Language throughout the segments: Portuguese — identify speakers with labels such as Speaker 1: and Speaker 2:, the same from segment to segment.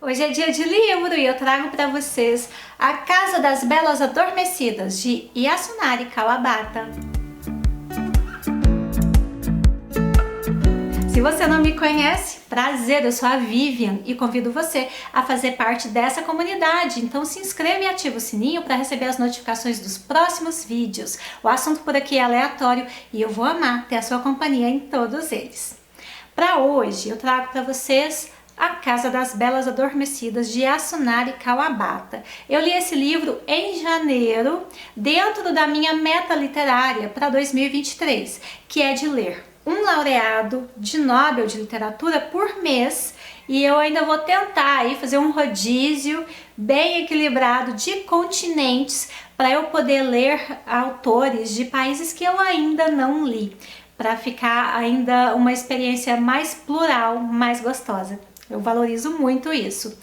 Speaker 1: Hoje é dia de livro e eu trago para vocês A Casa das Belas Adormecidas, de Yasunari Kawabata. Se você não me conhece, prazer, eu sou a Vivian e convido você a fazer parte dessa comunidade. Então se inscreva e ativa o sininho para receber as notificações dos próximos vídeos. O assunto por aqui é aleatório e eu vou amar ter a sua companhia em todos eles. Para hoje eu trago para vocês A Casa das Belas Adormecidas, de Yasunari Kawabata. Eu li esse livro em janeiro, dentro da minha meta literária para 2023, que é de ler um laureado de Nobel de Literatura por mês, e eu ainda vou tentar aí fazer um rodízio bem equilibrado de continentes para eu poder ler autores de países que eu ainda não li, para ficar ainda uma experiência mais plural, mais gostosa. Eu valorizo muito isso.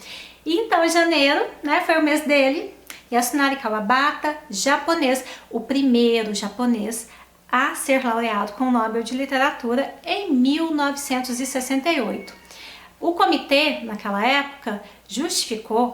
Speaker 1: E então, janeiro, né, foi o mês dele. Yasunari Kawabata, japonês, o primeiro japonês a ser laureado com o Nobel de Literatura em 1968. O comitê, naquela época,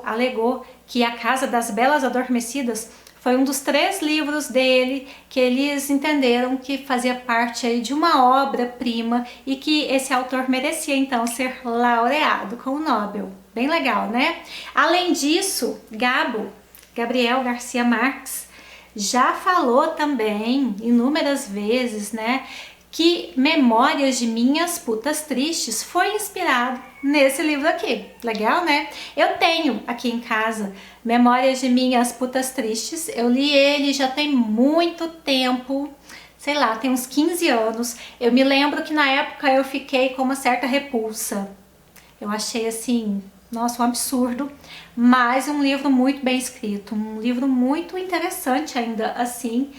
Speaker 1: alegou que A Casa das Belas Adormecidas foi um dos 3 livros dele que eles entenderam que fazia parte aí de uma obra-prima e que esse autor merecia então ser laureado com o Nobel. Bem legal, né? Além disso, Gabriel Garcia Marques, já falou também inúmeras vezes, né, que Memórias de Minhas Putas Tristes foi inspirado nesse livro aqui. Legal, né? Eu tenho aqui em casa Memórias de Minhas Putas Tristes. Eu li ele já tem muito tempo, sei lá, tem uns 15 anos. Eu me lembro que na época eu fiquei com uma certa repulsa. Eu achei assim, nossa, um absurdo, mas um livro muito bem escrito, um livro muito interessante ainda assim.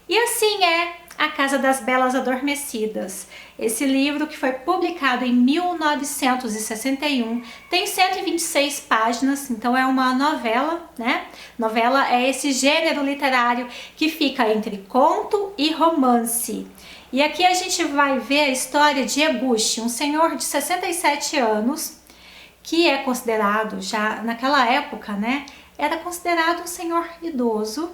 Speaker 1: E assim é A Casa das Belas Adormecidas. Esse livro, que foi publicado em 1961, tem 126 páginas, então é uma novela, né? Novela é esse gênero literário que fica entre conto e romance. E aqui a gente vai ver a história de Eguchi, um senhor de 67 anos, que é considerado, já naquela época, né, era considerado um senhor idoso.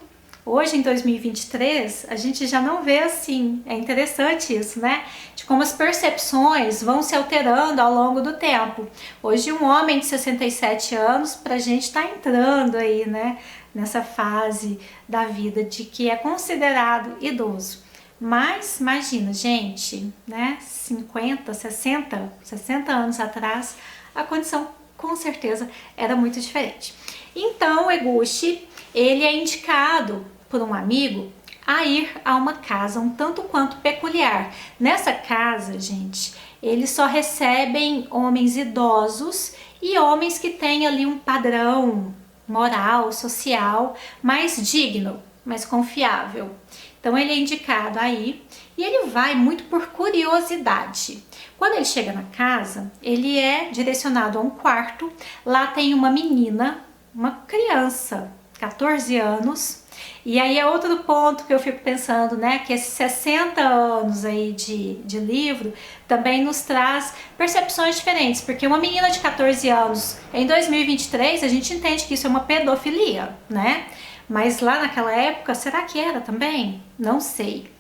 Speaker 1: Hoje, em 2023, a gente já não vê assim. É interessante isso, né? De como as percepções vão se alterando ao longo do tempo. Hoje, um homem de 67 anos, pra gente tá entrando aí, né, nessa fase da vida de que é considerado idoso. Mas imagina, gente, né, 50, 60 anos atrás, a condição com certeza era muito diferente. Então o Eguchi, ele é indicado por um amigo a ir a uma casa um tanto quanto peculiar. Nessa casa, gente, eles só recebem homens idosos e homens que têm ali um padrão moral, social mais digno, mais confiável. Então ele é indicado aí e ele vai muito por curiosidade. Quando ele chega na casa, ele é direcionado a um quarto. Lá tem uma menina, uma criança, 14 anos. E aí é outro ponto que eu fico pensando, né, que esses 60 anos aí de livro também nos traz percepções diferentes, porque uma menina de 14 anos em 2023, a gente entende que isso é uma pedofilia, né? Mas lá naquela época, será que era também? Não sei.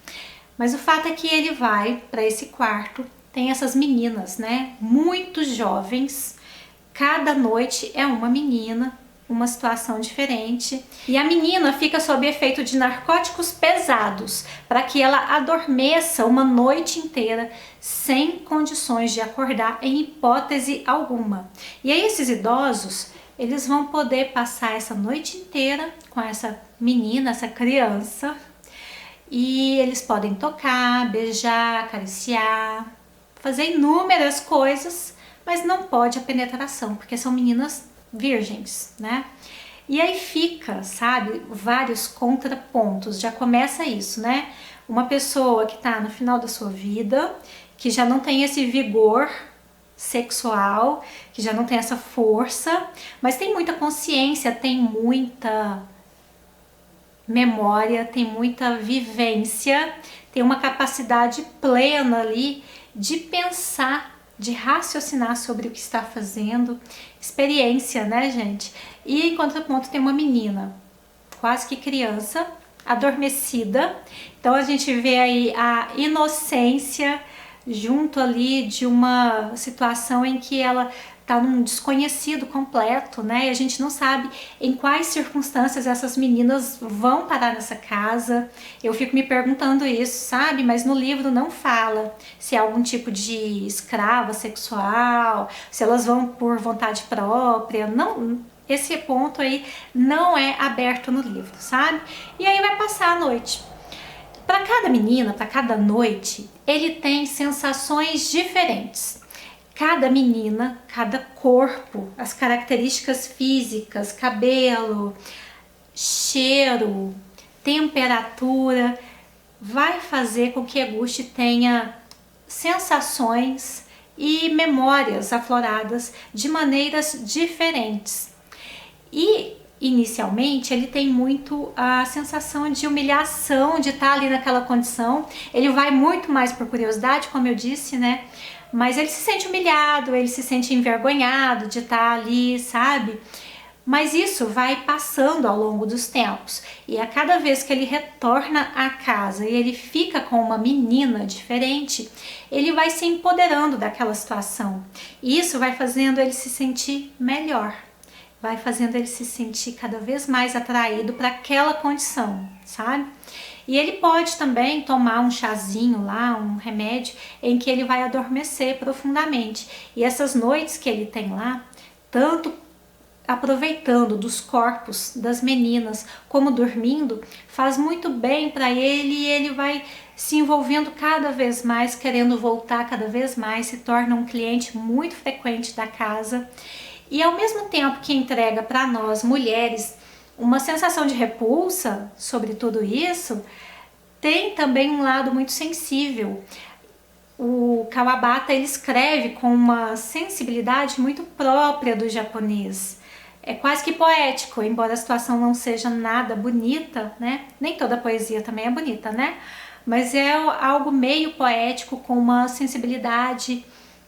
Speaker 1: Mas o fato é que ele vai para esse quarto, tem essas meninas, né, muito jovens, cada noite é uma menina, uma situação diferente, e a menina fica sob efeito de narcóticos pesados para que ela adormeça uma noite inteira sem condições de acordar em hipótese alguma. E aí esses idosos, eles vão poder passar essa noite inteira com essa menina, essa criança, e eles podem tocar, beijar, acariciar, fazer inúmeras coisas, mas não pode a penetração, porque são meninas virgens, né? E aí fica, sabe, vários contrapontos, já começa isso, né? Uma pessoa que tá no final da sua vida, que já não tem esse vigor sexual, que já não tem essa força, mas tem muita consciência, tem muita memória, tem muita vivência, tem uma capacidade plena ali de pensar de raciocinar sobre o que está fazendo, experiência, né, gente? E em contraponto tem uma menina, quase que criança, adormecida. Então a gente vê aí a inocência junto ali de uma situação em que ela tá num desconhecido completo, né? E a gente não sabe em quais circunstâncias essas meninas vão parar nessa casa. Eu fico me perguntando isso, sabe? Mas no livro não fala se é algum tipo de escrava sexual, se elas vão por vontade própria. Não, esse ponto aí não é aberto no livro, sabe? E aí vai passar a noite. Para cada menina, para cada noite, ele tem sensações diferentes. Cada menina, cada corpo, as características físicas, cabelo, cheiro, temperatura, vai fazer com que a Gusti tenha sensações e memórias afloradas de maneiras diferentes. E inicialmente ele tem muito a sensação de humilhação, de estar ali naquela condição. Ele vai muito mais por curiosidade, como eu disse, né? Mas ele se sente humilhado, ele se sente envergonhado de estar ali, sabe? Mas isso vai passando ao longo dos tempos. E a cada vez que ele retorna à casa e ele fica com uma menina diferente, ele vai se empoderando daquela situação. E isso vai fazendo ele se sentir melhor. Vai fazendo ele se sentir cada vez mais atraído para aquela condição, sabe? E ele pode também tomar um chazinho lá, um remédio, em que ele vai adormecer profundamente. E essas noites que ele tem lá, tanto aproveitando dos corpos das meninas como dormindo, faz muito bem para ele e ele vai se envolvendo cada vez mais, querendo voltar cada vez mais, se torna um cliente muito frequente da casa. E ao mesmo tempo que entrega para nós, mulheres, uma sensação de repulsa sobre tudo isso, tem também um lado muito sensível. O Kawabata, ele escreve com uma sensibilidade muito própria do japonês. É quase que poético, embora a situação não seja nada bonita, né? Nem toda poesia também é bonita, né? Mas é algo meio poético, com uma sensibilidade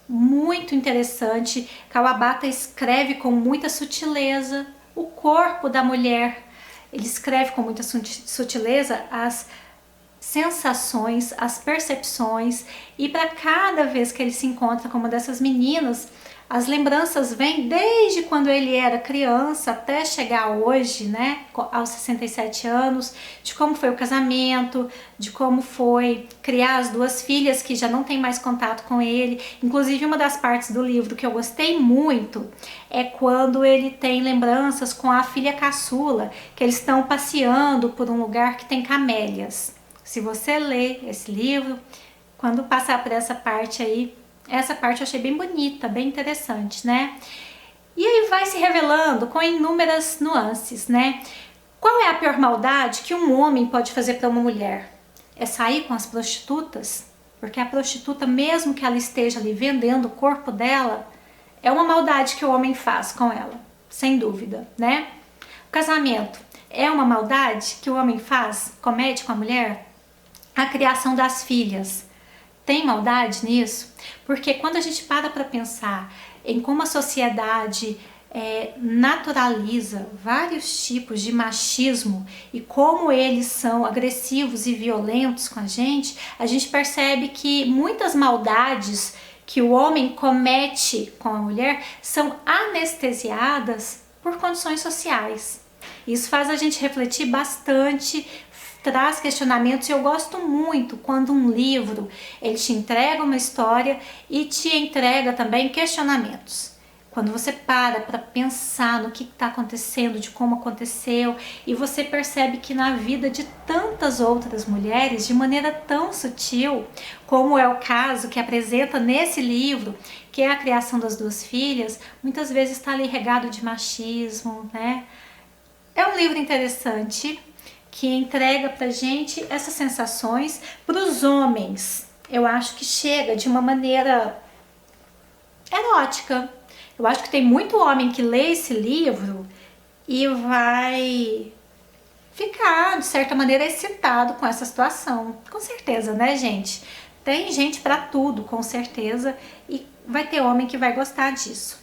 Speaker 1: muito interessante. Kawabata escreve com muita sutileza o corpo da mulher. Ele escreve com muita sutileza as sensações, as percepções, e para cada vez que ele se encontra com uma dessas meninas, as lembranças vêm desde quando ele era criança até chegar hoje, né, aos 67 anos, de como foi o casamento, de como foi criar as duas filhas que já não tem mais contato com ele. Inclusive, uma das partes do livro que eu gostei muito é quando ele tem lembranças com a filha caçula, que eles estão passeando por um lugar que tem camélias. Se você ler esse livro, quando passar por essa parte aí, essa parte eu achei bem bonita, bem interessante, né? E aí vai se revelando com inúmeras nuances, né? Qual é a pior maldade que um homem pode fazer para uma mulher? É sair com as prostitutas? Porque a prostituta, mesmo que ela esteja ali vendendo o corpo dela, é uma maldade que o homem faz com ela, sem dúvida, né? O casamento é uma maldade que o homem faz, comete com a mulher? A criação das filhas, tem maldade nisso? Porque quando a gente para pensar em como a sociedade naturaliza vários tipos de machismo e como eles são agressivos e violentos com a gente percebe que muitas maldades que o homem comete com a mulher são anestesiadas por condições sociais. Isso faz a gente refletir bastante, traz questionamentos, e eu gosto muito quando um livro ele te entrega uma história e te entrega também questionamentos. Quando você para pensar no que está acontecendo, de como aconteceu, e você percebe que na vida de tantas outras mulheres, de maneira tão sutil, como é o caso que apresenta nesse livro, que é a criação das duas filhas, muitas vezes está ali regado de machismo, né? É um livro interessante, que entrega pra gente essas sensações. Para os homens, eu acho que chega de uma maneira erótica. Eu acho que tem muito homem que lê esse livro e vai ficar, de certa maneira, excitado com essa situação. Com certeza, né, gente? Tem gente para tudo, com certeza. E vai ter homem que vai gostar disso.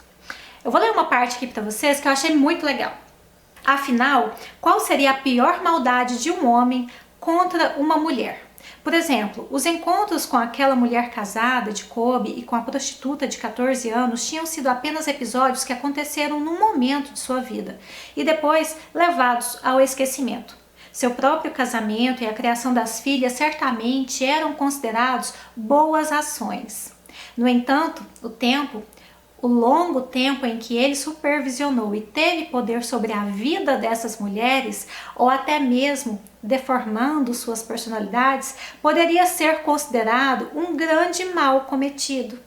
Speaker 1: Eu vou ler uma parte aqui pra vocês que eu achei muito legal. Afinal, qual seria a pior maldade de um homem contra uma mulher? Por exemplo, os encontros com aquela mulher casada de Kobe e com a prostituta de 14 anos tinham sido apenas episódios que aconteceram num momento de sua vida e depois levados ao esquecimento. Seu próprio casamento e a criação das filhas certamente eram considerados boas ações. No entanto, o longo tempo em que ele supervisionou e teve poder sobre a vida dessas mulheres, ou até mesmo deformando suas personalidades, poderia ser considerado um grande mal cometido.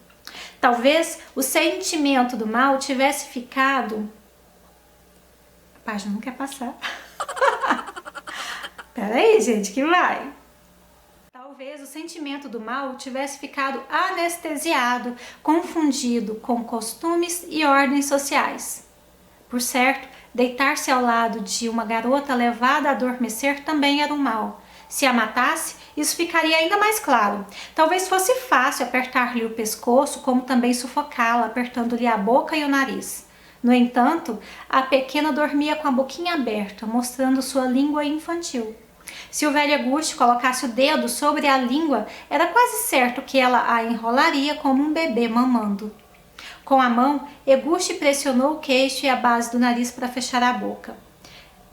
Speaker 1: Talvez o sentimento do mal tivesse ficado... A página não quer passar. Peraí, gente, que vai. Talvez o sentimento do mal tivesse ficado anestesiado, confundido com costumes e ordens sociais. Por certo, deitar-se ao lado de uma garota levada a adormecer também era um mal. Se a matasse, isso ficaria ainda mais claro. Talvez fosse fácil apertar-lhe o pescoço, como também sufocá-la, apertando-lhe a boca e o nariz. No entanto, a pequena dormia com a boquinha aberta, mostrando sua língua infantil. Se o velho Auguste colocasse o dedo sobre a língua, era quase certo que ela a enrolaria como um bebê mamando. Com a mão, Auguste pressionou o queixo e a base do nariz para fechar a boca.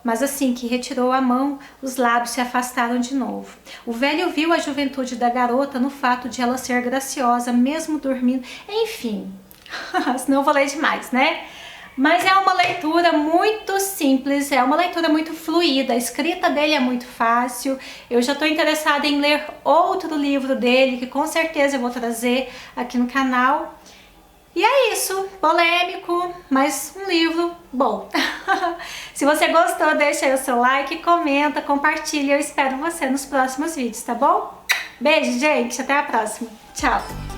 Speaker 1: Mas assim que retirou a mão, os lábios se afastaram de novo. O velho viu a juventude da garota no fato de ela ser graciosa, mesmo dormindo. Enfim, senão eu falei demais, né? Mas é uma leitura muito simples, é uma leitura muito fluida, a escrita dele é muito fácil. Eu já estou interessada em ler outro livro dele, que com certeza eu vou trazer aqui no canal. E é isso, polêmico, mas um livro bom. Se você gostou, deixa aí o seu like, comenta, compartilha. Eu espero você nos próximos vídeos, tá bom? Beijo, gente, até a próxima. Tchau!